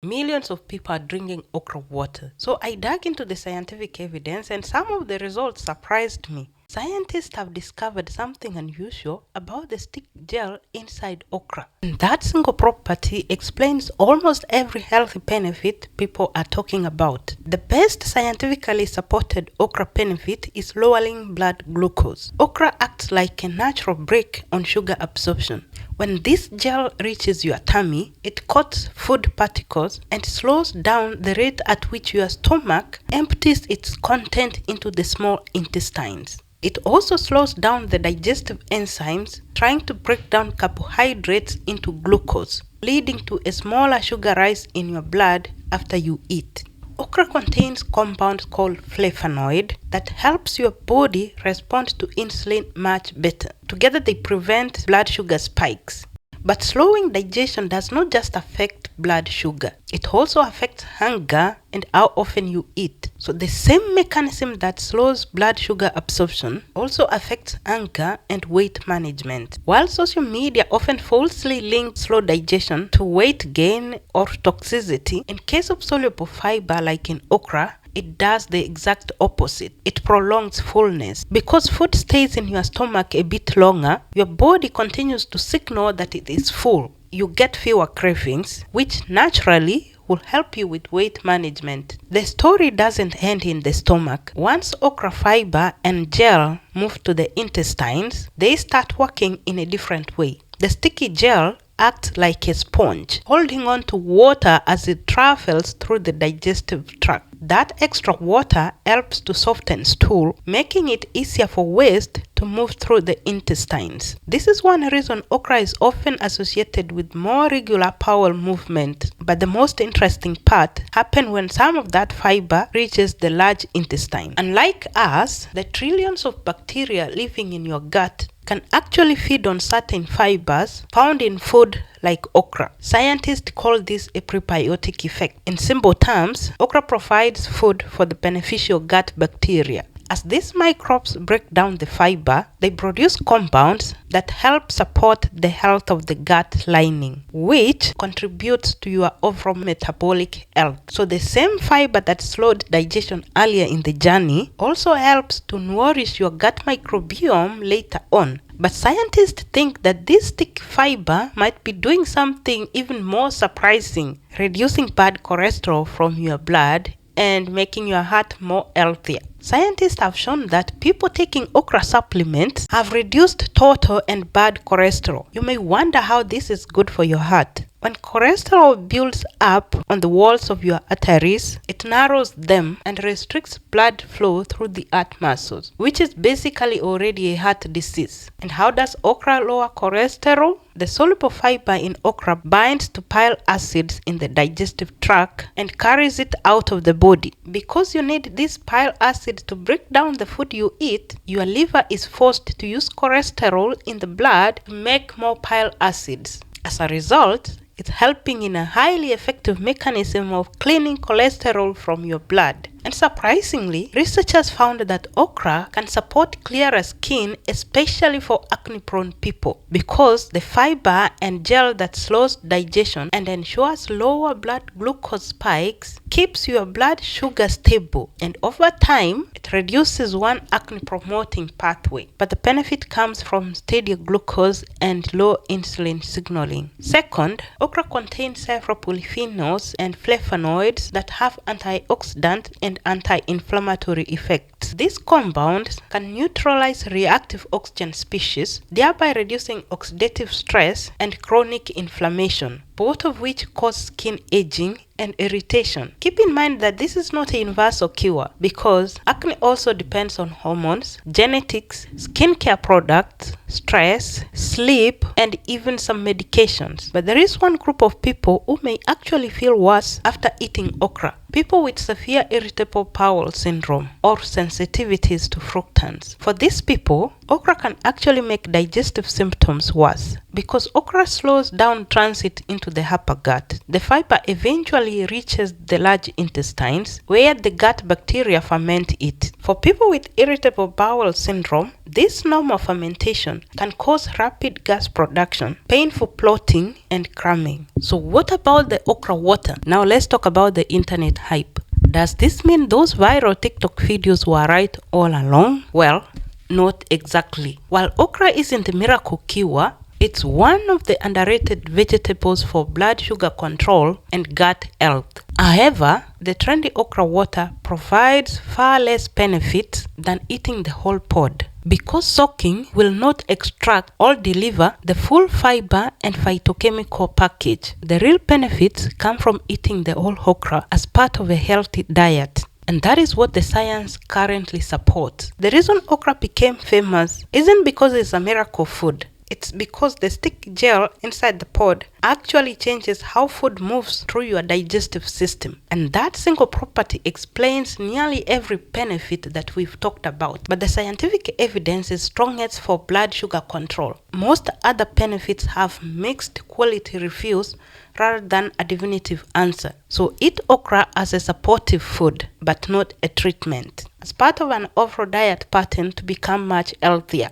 Millions of people are drinking okra water. So I dug into the scientific evidence and some of the results surprised me. Scientists have discovered something unusual about the stick gel inside okra. And that single property explains almost every healthy benefit people are talking about. The best scientifically supported okra benefit is lowering blood glucose. Okra acts like a natural brake on sugar absorption. When this gel reaches your tummy, it coats food particles and slows down the rate at which your stomach empties its content into the small intestines. It also slows down the digestive enzymes trying to break down carbohydrates into glucose, leading to a smaller sugar rise in your blood after you eat. Okra contains compounds called flavonoid that helps your body respond to insulin much better. Together they prevent blood sugar spikes. But slowing digestion does not just affect blood sugar. It also affects hunger and how often you eat. So the same mechanism that slows blood sugar absorption also affects hunger and weight management. While social media often falsely links slow digestion to weight gain or toxicity, in case of soluble fiber like in okra, it does the exact opposite. It prolongs fullness. Because food stays in your stomach a bit longer, your body continues to signal that it is full. You get fewer cravings, which naturally will help you with weight management. The story doesn't end in the stomach. Once okra fiber and gel move to the intestines, they start working in a different way. The sticky gel acts like a sponge, holding on to water as it travels through the digestive tract. That extra water helps to soften stool, making it easier for waste to move through the intestines. This is one reason okra is often associated with more regular bowel movement. But the most interesting part happens when some of that fiber reaches the large intestine. Unlike us, the trillions of bacteria living in your gut can actually feed on certain fibers found in food like okra. Scientists call this a prebiotic effect. In simple terms, okra provides food for the beneficial gut bacteria. As these microbes break down the fiber, they produce compounds that help support the health of the gut lining, which contributes to your overall metabolic health. So the same fiber that slowed digestion earlier in the journey also helps to nourish your gut microbiome later on. But scientists think that this thick fiber might be doing something even more surprising, reducing bad cholesterol from your blood and making your heart more healthier. Scientists have shown that people taking okra supplements have reduced total and bad cholesterol. You may wonder how this is good for your heart. When cholesterol builds up on the walls of your arteries, it narrows them and restricts blood flow through the heart muscles, which is basically already a heart disease. And how does okra lower cholesterol? The soluble fiber in okra binds to bile acids in the digestive tract and carries it out of the body. Because you need this bile acid to break down the food you eat, your liver is forced to use cholesterol in the blood to make more bile acids. As a result, it's helping in a highly effective mechanism of cleaning cholesterol from your blood. And surprisingly, researchers found that okra can support clearer skin, especially for acne-prone people, because the fiber and gel that slows digestion and ensures lower blood glucose spikes keeps your blood sugar stable, and over time, it reduces one acne-promoting pathway. But the benefit comes from steady glucose and low insulin signaling. Second, okra contains several polyphenols and flavonoids that have antioxidant and anti-inflammatory effects. These compounds can neutralize reactive oxygen species, thereby reducing oxidative stress and chronic inflammation, both of which cause skin aging and irritation. Keep in mind that this is not a universal cure because acne also depends on hormones, genetics, skincare products, stress, sleep, and even some medications. But there is one group of people who may actually feel worse after eating okra. People with severe irritable bowel syndrome or sensitivities to fructans. For these people, okra can actually make digestive symptoms worse because okra slows down transit into the upper gut. The fiber eventually reaches the large intestines where the gut bacteria ferment it. For people with irritable bowel syndrome, This normal fermentation can cause rapid gas production, painful bloating, and cramming. So what about the okra water? Now let's talk about the internet hype. Does this mean those viral TikTok videos were right all along? Well, not exactly. While okra isn't a miracle cure, it's one of the underrated vegetables for blood sugar control and gut health. However, the trendy okra water provides far less benefits than eating the whole pod, because soaking will not extract or deliver the full fiber and phytochemical package. The real benefits come from eating the whole okra as part of a healthy diet. And that is what the science currently supports. The reason okra became famous isn't because it's a miracle food. It's because the stick gel inside the pod actually changes how food moves through your digestive system. And that single property explains nearly every benefit that we've talked about. But the scientific evidence is strongest for blood sugar control. Most other benefits have mixed quality reviews rather than a definitive answer. So eat okra as a supportive food, but not a treatment, as part of an overall diet pattern to become much healthier.